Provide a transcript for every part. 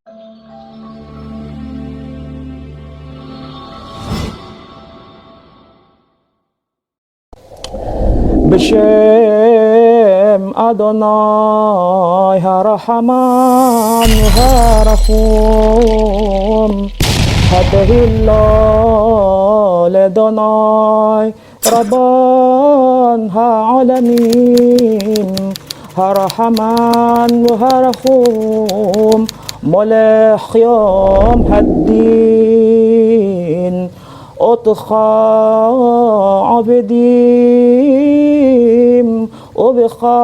B'Shem Adonai HaRahaman HaRahum Hatehillah Ledonai Rabban Ha'alamin HaRahaman HaRahum Molech Yom Haddin Otcha Abedim Ubicha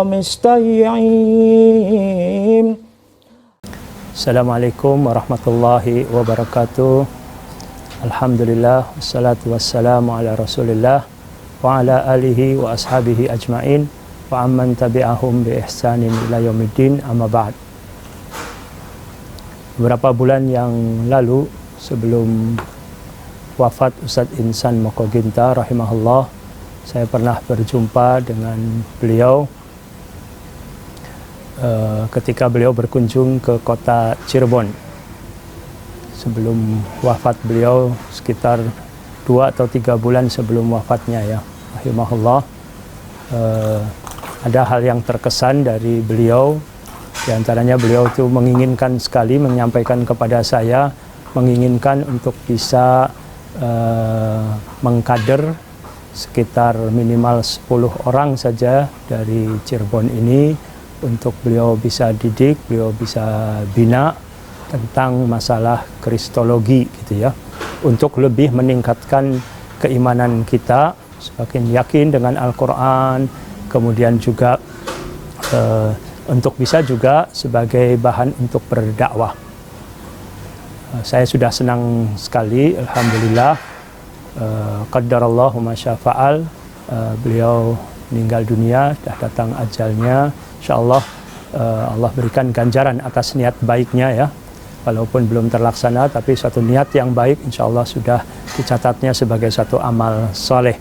Mistayim. Assalamualaikum warahmatullahi wabarakatuh. Alhamdulillah, wassalatu wassalamu ala rasulillah wa ala alihi wa ashabihi ajma'in wa amman tabi'ahum bi ihsanin ila yaumiddin, amma ba'd. Beberapa bulan yang lalu sebelum wafat Ustadz Insan Mokoginta rahimahullah, saya pernah berjumpa dengan beliau ketika beliau berkunjung ke kota Cirebon. Sebelum wafat beliau, sekitar 2 atau 3 bulan sebelum wafatnya ya, rahimahullah. Ada hal yang terkesan dari beliau, di antaranya beliau itu menginginkan sekali menyampaikan kepada saya, menginginkan untuk bisa mengkader sekitar minimal 10 orang saja dari Cirebon ini untuk beliau bisa didik, beliau bisa bina tentang masalah kristologi gitu ya, untuk lebih meningkatkan keimanan kita, semakin yakin dengan Al-Quran, kemudian juga untuk bisa juga sebagai bahan untuk berdakwah. Saya sudah senang sekali, alhamdulillah, qaddarallahu ma syafa'al, beliau meninggal dunia, dah datang ajalnya. Insyaallah Allah berikan ganjaran atas niat baiknya ya, walaupun belum terlaksana, tapi suatu niat yang baik insyaallah sudah dicatatnya sebagai satu amal soleh.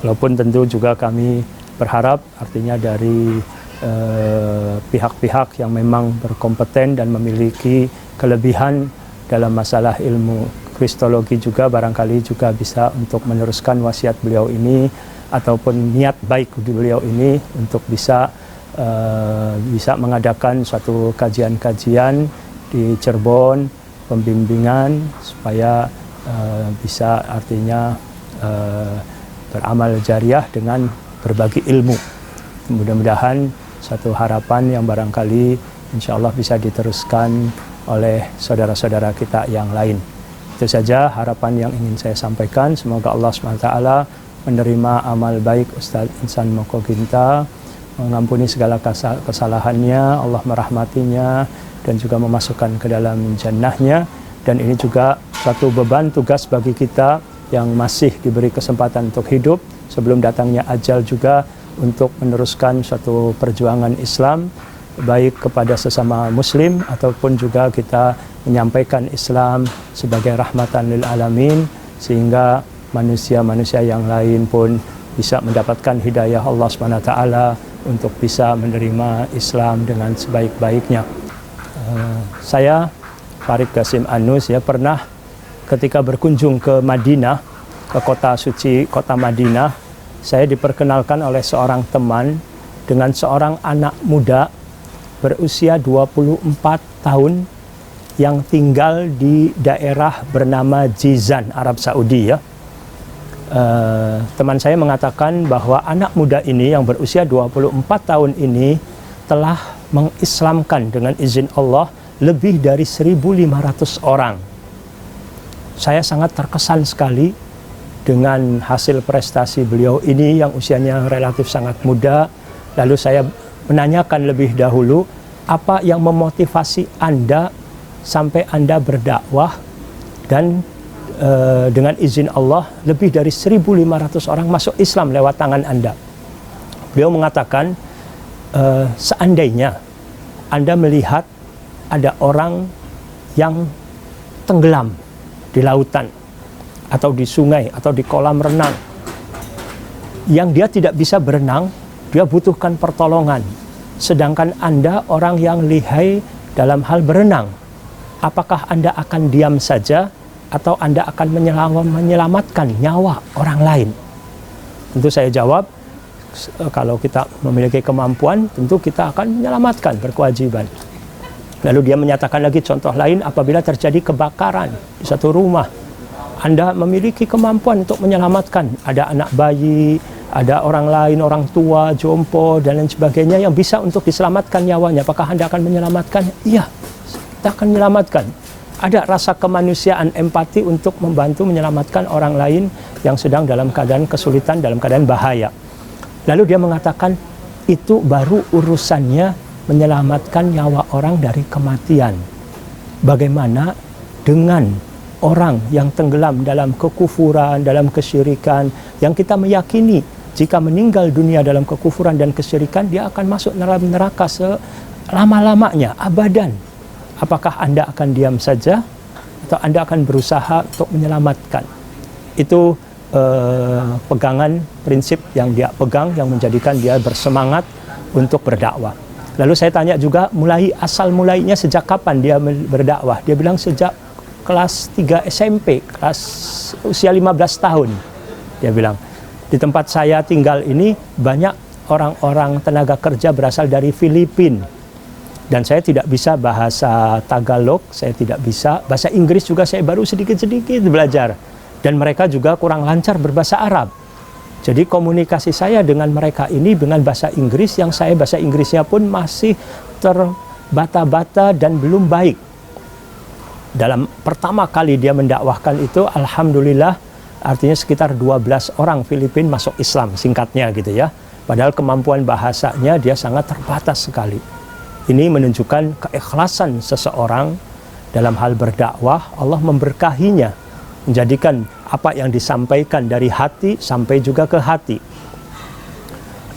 Walaupun tentu juga kami berharap, artinya dari pihak-pihak yang memang berkompeten dan memiliki kelebihan dalam masalah ilmu kristologi juga barangkali juga bisa untuk meneruskan wasiat beliau ini, ataupun niat baik beliau ini untuk bisa mengadakan suatu kajian-kajian di Cirebon, pembimbingan supaya bisa artinya beramal jariah dengan berbagi ilmu. Mudah-mudahan satu harapan yang barangkali insya Allah bisa diteruskan oleh saudara-saudara kita yang lain. Itu saja harapan yang ingin saya sampaikan. Semoga Allah SWT menerima amal baik Ustadz Insan Mokoginta, mengampuni segala kesalahannya, Allah merahmatinya, dan juga memasukkan ke dalam jannahnya. Dan ini juga suatu beban tugas bagi kita yang masih diberi kesempatan untuk hidup sebelum datangnya ajal juga, untuk meneruskan suatu perjuangan Islam, baik kepada sesama muslim ataupun juga kita menyampaikan Islam sebagai rahmatan lil alamin, sehingga manusia-manusia yang lain pun bisa mendapatkan hidayah Allah SWT untuk bisa menerima Islam dengan sebaik-baiknya. Saya Farid Qasim Anus ya, pernah ketika berkunjung ke Madinah, ke kota suci, kota Madinah, saya diperkenalkan oleh seorang teman dengan seorang anak muda berusia 24 tahun yang tinggal di daerah bernama Jizan, Arab Saudi ya. Teman saya mengatakan bahwa anak muda ini yang berusia 24 tahun ini telah mengislamkan dengan izin Allah lebih dari 1.500 orang. Saya sangat terkesan sekali dengan hasil prestasi beliau ini yang usianya relatif sangat muda. Lalu saya menanyakan lebih dahulu, apa yang memotivasi Anda sampai Anda berdakwah dan dengan izin Allah lebih dari 1.500 orang masuk Islam lewat tangan Anda. Beliau mengatakan, seandainya Anda melihat ada orang yang tenggelam di lautan atau di sungai atau di kolam renang, yang dia tidak bisa berenang, dia butuhkan pertolongan. Sedangkan Anda orang yang lihai dalam hal berenang, apakah Anda akan diam saja atau Anda akan menyelamatkan nyawa orang lain? Tentu saya jawab, kalau kita memiliki kemampuan, tentu kita akan menyelamatkan, berkewajiban. Lalu dia menyatakan lagi contoh lain, apabila terjadi kebakaran di satu rumah, Anda memiliki kemampuan untuk menyelamatkan, ada anak bayi, ada orang lain, orang tua, jompo, dan lain sebagainya yang bisa untuk diselamatkan nyawanya. Apakah Anda akan menyelamatkan? Iya, kita akan menyelamatkan. Ada rasa kemanusiaan, empati untuk membantu menyelamatkan orang lain yang sedang dalam keadaan kesulitan, dalam keadaan bahaya. Lalu dia mengatakan, itu baru urusannya menyelamatkan nyawa orang dari kematian. Bagaimana dengan orang yang tenggelam dalam kekufuran, dalam kesyirikan, yang kita meyakini jika meninggal dunia dalam kekufuran dan kesyirikan, dia akan masuk neraka selama-lamanya, abadan. Apakah Anda akan diam saja atau Anda akan berusaha untuk menyelamatkan? Itu pegangan prinsip yang dia pegang, yang menjadikan dia bersemangat untuk berdakwah. Lalu saya tanya juga, asal mulainya sejak kapan dia berdakwah? Dia bilang sejak kelas 3 SMP, kelas usia 15 tahun. Dia bilang, di tempat saya tinggal ini banyak orang-orang tenaga kerja berasal dari Filipina. Dan saya tidak bisa bahasa Tagalog, saya tidak bisa. Bahasa Inggris juga saya baru sedikit-sedikit belajar. Dan mereka juga kurang lancar berbahasa Arab. Jadi komunikasi saya dengan mereka ini dengan bahasa Inggris, yang saya bahasa Inggrisnya pun masih terbata-bata dan belum baik. Dalam pertama kali dia mendakwahkan itu, alhamdulillah, artinya sekitar 12 orang Filipina masuk Islam, singkatnya gitu ya. Padahal kemampuan bahasanya dia sangat terbatas sekali. Ini menunjukkan keikhlasan seseorang dalam hal berdakwah. Allah memberkahinya, menjadikan apa yang disampaikan dari hati sampai juga ke hati.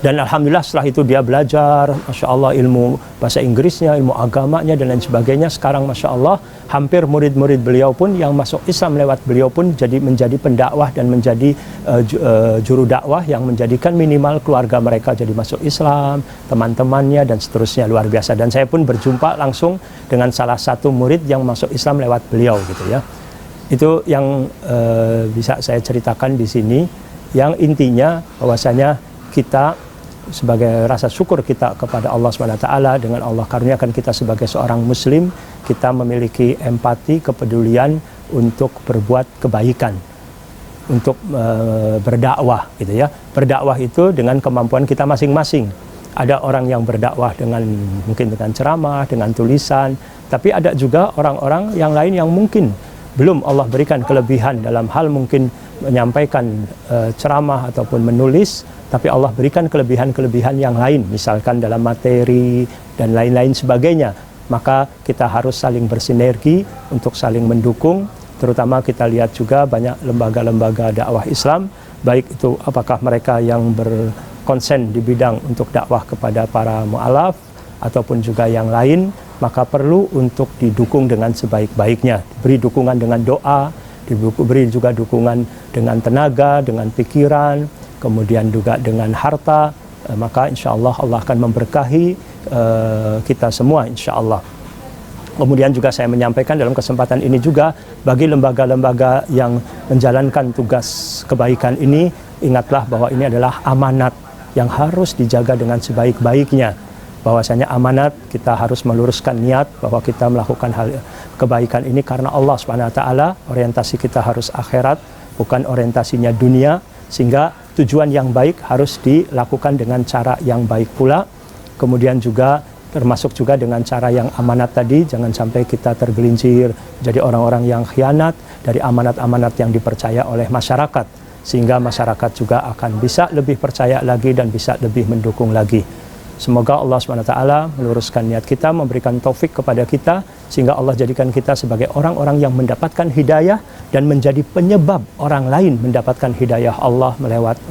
Dan alhamdulillah setelah itu dia belajar, Masya Allah, ilmu bahasa Inggrisnya, ilmu agamanya, dan lain sebagainya. Sekarang Masya Allah, hampir murid-murid beliau pun yang masuk Islam lewat beliau pun menjadi pendakwah dan menjadi juru dakwah yang menjadikan minimal keluarga mereka jadi masuk Islam, teman-temannya, dan seterusnya. Luar biasa. Dan saya pun berjumpa langsung dengan salah satu murid yang masuk Islam lewat beliau gitu ya. Itu yang bisa saya ceritakan di sini. Yang intinya bahwasanya kita sebagai rasa syukur kita kepada Allah SWT, dengan Allah karuniakan kita sebagai seorang muslim, kita memiliki empati, kepedulian untuk berbuat kebaikan, untuk berdakwah gitu ya. Berdakwah itu dengan kemampuan kita masing-masing. Ada orang yang berdakwah mungkin dengan ceramah, dengan tulisan, tapi ada juga orang-orang yang lain yang mungkin belum Allah berikan kelebihan dalam hal mungkin menyampaikan ceramah ataupun menulis, tapi Allah berikan kelebihan-kelebihan yang lain, misalkan dalam materi dan lain-lain sebagainya. Maka kita harus saling bersinergi untuk saling mendukung. Terutama kita lihat juga banyak lembaga-lembaga dakwah Islam, baik itu apakah mereka yang berkonsen di bidang untuk dakwah kepada para mu'alaf ataupun juga yang lain, maka perlu untuk didukung dengan sebaik-baiknya. Diberi dukungan dengan doa, diberi juga dukungan dengan tenaga, dengan pikiran, kemudian juga dengan harta. Maka insya Allah Allah akan memberkahi kita semua insya Allah. Kemudian juga saya menyampaikan dalam kesempatan ini juga, bagi lembaga-lembaga yang menjalankan tugas kebaikan ini, ingatlah bahwa ini adalah amanat yang harus dijaga dengan sebaik-baiknya. Bahwasanya amanat, kita harus meluruskan niat bahwa kita melakukan hal kebaikan ini karena Allah SWT. Orientasi kita harus akhirat, bukan orientasinya dunia, sehingga tujuan yang baik harus dilakukan dengan cara yang baik pula. Kemudian juga termasuk juga dengan cara yang amanat tadi, jangan sampai kita tergelincir jadi orang-orang yang khianat dari amanat-amanat yang dipercaya oleh masyarakat, sehingga masyarakat juga akan bisa lebih percaya lagi dan bisa lebih mendukung lagi. Semoga Allah SWT meluruskan niat kita, memberikan taufik kepada kita, sehingga Allah jadikan kita sebagai orang-orang yang mendapatkan hidayah dan menjadi penyebab orang lain mendapatkan hidayah Allah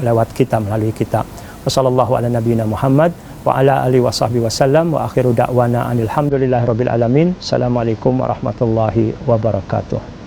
lewat kita, melalui kita. Wassallallahu ala nabiyina Muhammad wa ala alihi wa sahbihi wasallam wa akhiru da'wana anil hamdulillahi rabbil alamin. Assalamualaikum warahmatullahi wabarakatuh.